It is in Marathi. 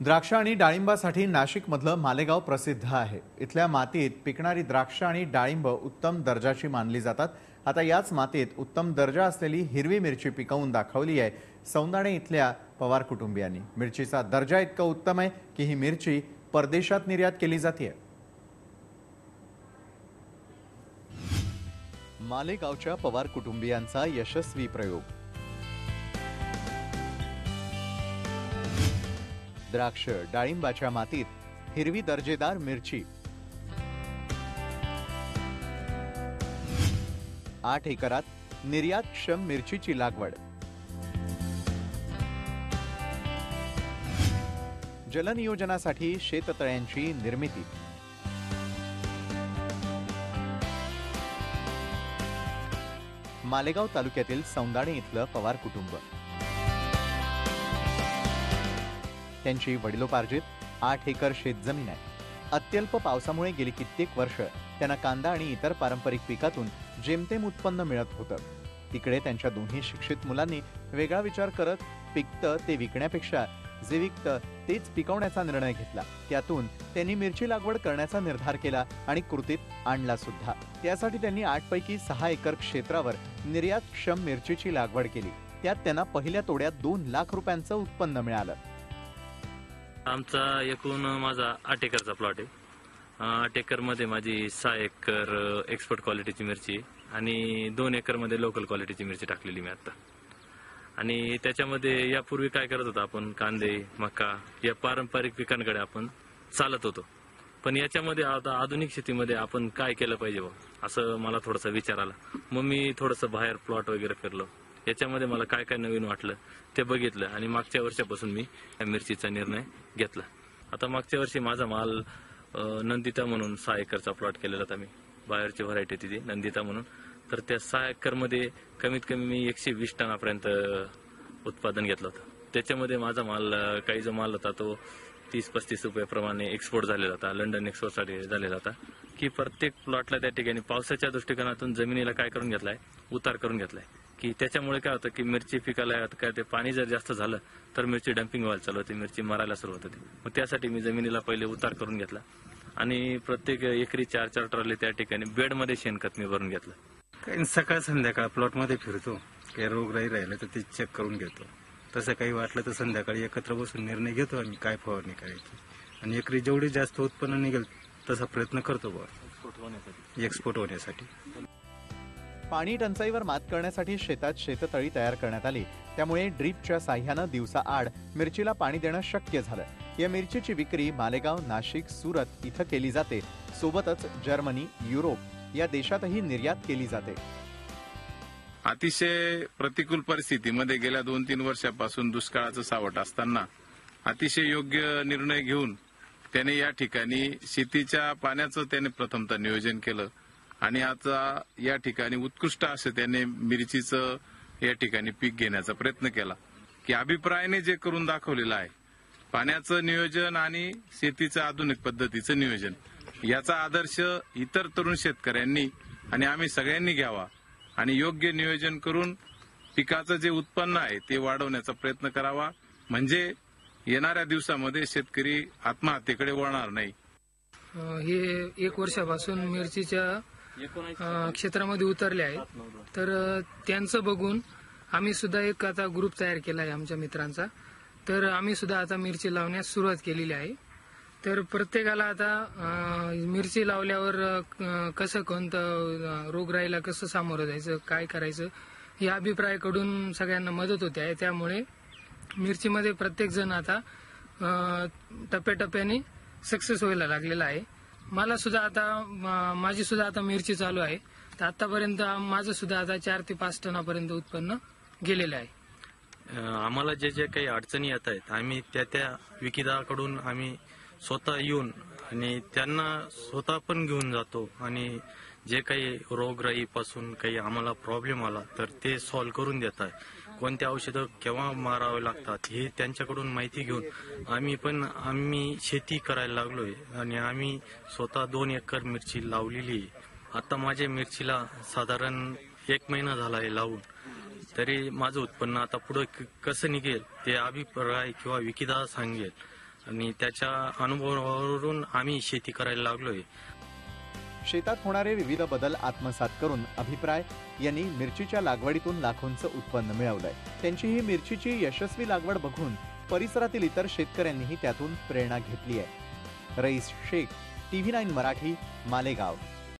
द्राक्ष आणि डाळिंबासाठी नाशिकमधलं मालेगाव प्रसिद्ध आहे। इथल्या मातीत पिकणारी द्राक्ष आणि डाळिंब उत्तम दर्जाची मानली जातात। आता याच मातीत उत्तम दर्जा असलेली हिरवी मिरची पिकवून दाखवली आहे सौंदाणे इथल्या पवार कुटुंबियांनी। मिरचीचा दर्जा इतका उत्तम आहे की ही मिरची परदेशात निर्यात केली जाते। मालेगावच्या पवार कुटुंबियांचा यशस्वी प्रयोग। द्राक्ष डाळिंबाच्या मातीत हिरवी दर्जेदार मिरची। 8 एकरात निर्यातक्षम मिरचीची लागवड। जलनियोजनासाठी शेततळ्यांची निर्मिती। मालेगाव तालुक्यातील सौंदाणे इथलं पवार कुटुंब। त्यांची वडिलोपार्जित 8 एकर शेतजमीन आहे। अत्यल्प पावसामुळे गेली कित्येक वर्ष त्यांना कांदा आणि इतर पारंपरिक पिकातून जेमतेम उत्पन्न मिळत होतं। तिकडे त्यांच्या दोन्ही शिक्षित मुलांनी वेगळा विचार करत पिकतं ते विकण्यापेक्षा जे विकतं तेच पिकवण्याचा निर्णय घेतला। त्यातून त्यांनी मिरची लागवड करण्याचा निर्धार केला आणि कृतीत आणला सुद्धा। त्यासाठी त्यांनी 8 पैकी 6 एकर क्षेत्रावर निर्यातक्षम मिरचीची लागवड केली। त्यात त्यांना पहिल्या तोड्यात 2 लाख रुपयांचं उत्पन्न मिळालं। आमचा एकूण माझा 8 एकरचा प्लॉट आहे। 8 एकर मध्ये माझी 6 एकर एक्सपोर्ट क्वालिटीची मिरची आणि 2 एकर मध्ये लोकल क्वालिटीची मिरची टाकलेली मी आता। आणि त्याच्यामध्ये यापूर्वी काय करत होतो आपण, कांदे मका या पारंपरिक पिकांकडे आपण चालत होतो। पण याच्यामध्ये आता आधुनिक शेतीमध्ये आपण काय केलं पाहिजे असं मला थोडासा विचार आला। मग मी थोडंसं बाहेर प्लॉट वगैरे फिरलो। याच्यामध्ये मला काय काय नवीन वाटलं ते बघितलं आणि मागच्या वर्षापासून मी या मिरचीचा निर्णय घेतला। आता मागच्या वर्षी माझा माल नंदिता म्हणून 6 एकरचा प्लॉट केलेला होता मी। बाहेरची व्हरायटी होती ती नंदिता म्हणून। तर त्या 6 एकर मध्ये कमीत कमी मी 120 टनापर्यंत उत्पादन घेतलं होतं। त्याच्यामध्ये माझा माल काही जो माल होता तो 30-35 रुपयाप्रमाणे एक्सपोर्ट झालेला होता, लंडन एक्सपोर्टसाठी झालेला होता। की प्रत्येक प्लॉटला त्या ठिकाणी पावसाच्या दृष्टिकोनातून जमिनीला काय करून घेतलाय, उतार करून घेतलाय। की त्याच्यामुळे काय होतं की मिरची पिकाला काय ते पाणी जर जास्त झालं तर मिरची डंपिंग व्हायला चालू होते, मिरची मरायला सुरुवात होते। मग त्यासाठी मी जमिनीला पहिले उतार करून घेतला आणि प्रत्येक एकरी 4-4 ट्रॉली त्या ठिकाणी बेडमध्ये शेणखत मी भरून घेतलं। काही सकाळ संध्याकाळ प्लॉटमध्ये फिरतो, काही रोगराई राहिलं तर ते चेक करून घेतो। तसं काही वाटलं तर संध्याकाळी एकत्र बसून निर्णय घेतो आम्ही काय फवारणी करायची आणि एकरी जेवढी जास्त उत्पन्न निघेल तसा प्रयत्न करतो एक्सपोर्ट होण्यासाठी। पाणी टंचाईवर मात करण्यासाठी शेतात शेततळी तयार करण्यात आली। त्यामुळे ड्रीपच्या साह्यानं दिवसाआड मिरचीला पाणी देणं शक्य झालं। या मिरचीची विक्री मालेगाव, नाशिक, सुरत इथं केली जाते। सोबतच जर्मनी, युरोप या देशातही निर्यात केली जाते। अतिशय प्रतिकूल परिस्थितीमध्ये गेल्या 2-3 वर्षापासून दुष्काळाचं सावट असताना अतिशय योग्य निर्णय घेऊन त्याने या ठिकाणी शेतीच्या पाण्याचं त्याने प्रथमतः नियोजन केलं आणि आता या ठिकाणी उत्कृष्ट असं त्याने मिरचीचं या ठिकाणी पीक घेण्याचा प्रयत्न केला। की अभिप्रायाने जे करून दाखवलेलं आहे पाण्याचं नियोजन आणि शेतीचं आधुनिक पद्धतीचं नियोजन, याचा आदर्श इतर तरुण शेतकऱ्यांनी आणि आम्ही सगळ्यांनी घ्यावा आणि योग्य नियोजन करून पिकाचं जे उत्पन्न आहे ते वाढवण्याचा प्रयत्न करावा। म्हणजे येणाऱ्या दिवसामध्ये शेतकरी आत्महत्येकडे वळणार नाही। हे 1 वर्षापासून मिरचीच्या क्षेत्रामध्ये उतरले आहेत। तर त्यांचं बघून आम्ही सुद्धा एक आता ग्रुप तयार केला आहे आमच्या मित्रांचा। तर आम्ही सुद्धा आता मिरची लावण्यास सुरुवात केलेली आहे। तर प्रत्येकाला आता मिरची लावल्यावर कसं कोणतं रोगराईला कसं सामोरं जायचं, काय करायचं या अभिप्रायाकडून सगळ्यांना मदत होते आहे। त्यामुळे मिरचीमध्ये प्रत्येक जण आता टप्प्याटप्प्याने सक्सेस व्हायला लागलेला आहे। मला सुद्धा आता माझी सुद्धा आता मिरची चालू आहे। तर आतापर्यंत माझं सुद्धा आता 4 ते 5 टनापर्यंत उत्पन्न गेलेलं आहे। आम्हाला जे जे काही अडचणी येत आहेत आम्ही त्या विक्रेत्याकडून आम्ही स्वतः येऊन आणि त्यांना स्वतः पण घेऊन जातो आणि जे काही रोगराईपासून काही आम्हाला प्रॉब्लेम आला तर ते सॉल्व्ह करून देत आहे। कोणत्या औषधं केव्हा मारावे लागतात हे त्यांच्याकडून माहिती घेऊन आम्ही शेती करायला लागलोय आणि आम्ही स्वतः 2 एकर मिरची लावलेली आहे। आता माझ्या मिरचीला साधारण 1 महिना झाला आहे लावून। तरी माझं उत्पन्न आता पुढे कसं निघेल ते अभिप्राय किंवा विक्रेता सांगेल आणि त्याच्या अनुभवावरून आम्ही शेती करायला लागलोय. शेतात होणारे विविध बदल आत्मसात करून अभिप्राय यांनी मिरचीच्या लागवडीतून लाखोंचं उत्पन्न मिळवलंय. त्यांची ही मिरचीची यशस्वी लागवड बघून परिसरातील इतर शेतकऱ्यांनीही त्यातून प्रेरणा घेतली आहे. रईस शेख, TV9 मराठी, मालेगाव.